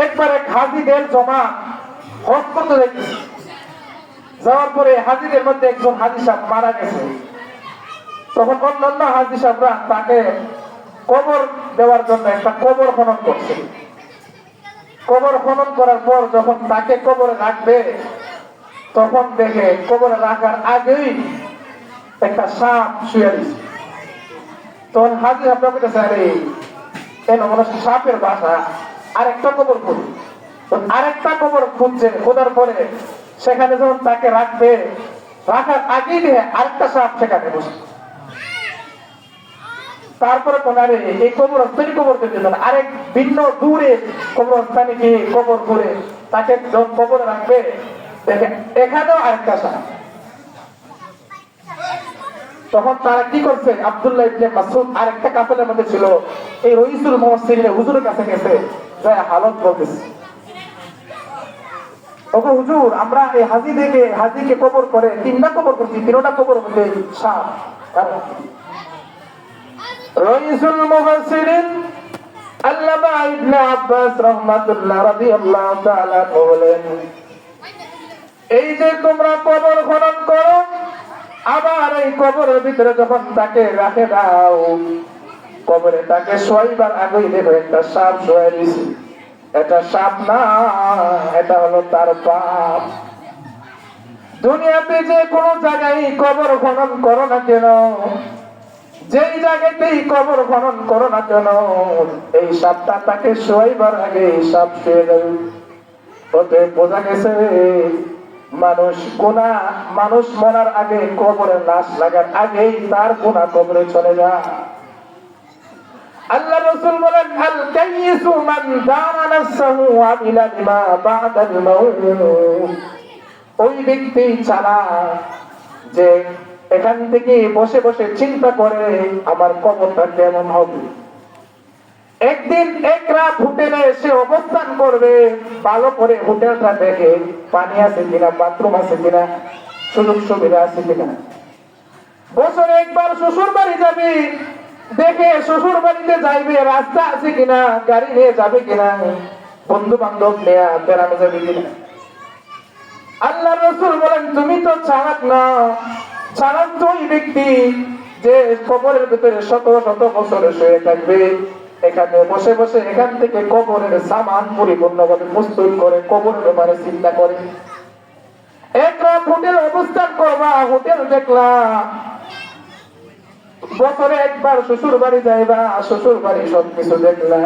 একবার এক হাজিদের জমা হজ করতে দেখেছি। যাওয়ার পরে হাজিদের মধ্যে একজন হাজি সাহেব মারা গেছে। তখন অন্যান্য হাজি সাহেবরা তাকে কবর দেওয়ার জন্য একটা কবর খনন করছে। কবর খনন করার পর যখন তাকে কবরে রাখবে, তখন দেখে কবরে রাখার আগেই একটা সাপ শুয়ে দিচ্ছে। তখন হাজি সাহেবরা বলতেছে, আরে কেন মনে হচ্ছে সাপের বাসা, আরেকটা কবর খুঁজ। আরেকটা কবর খুঁজছে, খোঁজার পরে সেখানে যখন তাকে রাখবে, রাখার আগেই দেখে আরেকটা সাপ সেখানে বসে। তারপরে কোনারে এই কবরস্থানই কবর দিতে পারে, আরেক ভিন্ন দূরে কবরস্থানে গিয়ে কবর করে তাকে যখন কবরে রাখবে, দেখে এখানেও আরেকটা সাপ। তখন তারা কি করছে, আব্দুল্লাহ ইবনে মাসউদ আরেকটা কাফেলার মধ্যে ছিল, এই রইসুল মুফাসসিরিন হুজুরের কাছে গেছে, যায় হালত বলতেছে, ওগো হুজুর, আমরা এই হাজিকে কবর করে তিনটা কবর করছি, তিনটা কবর মধ্যে সাপ। রইসুল মুফাসসিরিন আল্লামা ইবনে আব্বাস রাহমাতুল্লাহ রাদিয়াল্লাহু তাআলা বলেন, এই যে তোমরা কবর খনন করো, আবার এই কবরের ভিতরে যখন তাকে রাখে দাও, কবরে তাকে শোয়াইবার আগেই দেখো একটা সাপ শোয়াই দিয়েছে। এটা সাপ না, এটা হলো তার পাপ। দুনিয়াতে যে কোনো জায়গায় কবর খনন করো না কেন, যেই জায়গাতেই কবর খনন করো না কেন, এই সাপটা তাকে শোয়াইবার আগে সাপ শুয়ে যাবে। ওতে বোঝা গেছে মানুষ মরার আগে কবরে লাশ লাগার আগেই তার গুনাহ কবরে চলে যায়। আল্লাহ রাসূল বলেন, আল কাইয়িসু মান দানা নাফসাহু ওয়া আমিলা বিমা বা'দাল মাউত। ওই ব্যক্তি ছাড়া যে এখান থেকে বসে বসে চিন্তা করে আমার কবরটা কেমন হবে। একদিন এক রাত হোটেলে এসে অবস্থান করবে, ভালো করে হোটেলটা দেখে পানি আছে কিনা, বাথরুম আছে কিনা, সুযোগ সুবিধা আছে কিনা। বছরে একবার শ্বশুর বাড়ি যাবে, দেখে শ্বশুর বাড়িতে যাইবে রাস্তা আছে কিনা, গাড়ি নিয়ে যাবে কিনা, বন্ধু বান্ধব নিয়ে বেড়ানো যাবে কিনা। আল্লাহ রাসূল বলেন, তুমি তো চালাক না। চালাক তো ওই ব্যক্তি যে কবরের ভিতরে শত শত বছরে শুয়ে থাকবে, এখানে বসে বসে এখান থেকে কবরের সামান পরিপূর্ণভাবে প্রস্তুত করে কবরের ব্যাপারে চিন্তা করে। এক রাত হোটেল অবস্থান করবা, হোটেল দেখলা, বছরে একবার শ্বশুর বাড়ি যাইবা, শ্বশুর বাড়ি সবকিছু দেখলা,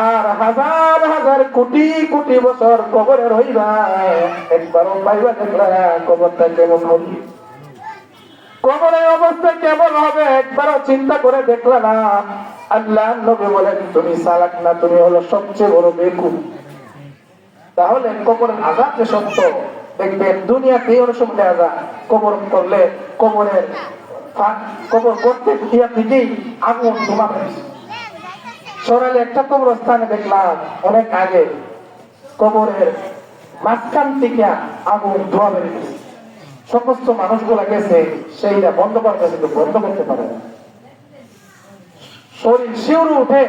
আর হাজার হাজার কোটি কোটি বছর কবরে রইবা, একবারও পাইবা দেখলা কবরটা কেমন হবে, কবরের অবস্থা কেমন হবে একবারও চিন্তা করে দেখলা না। আল্লাহ নবী বলেন, তুমি চালাক না, তুমি হলো সবচেয়ে বড় বেকুব। তাহলে কবরের আযাব যে সত্য, দেখবেন দুনিয়াতে অনেক সময় আযাব কবর করলে কবর করতে গিয়া থেকেই আগুন ধোঁয়া বেরোচ্ছে। সরালে একটা কবরস্থানে দেখলাম অনেক আগে কবরের মাঝখান থেকে আগুন ধোঁয়া বেরোচ্ছে। সমস্ত মানুষগুলা গেছে, সেইটা বন্ধ করতে বন্ধ করতে পারে না, শরীর শিউরে উঠে।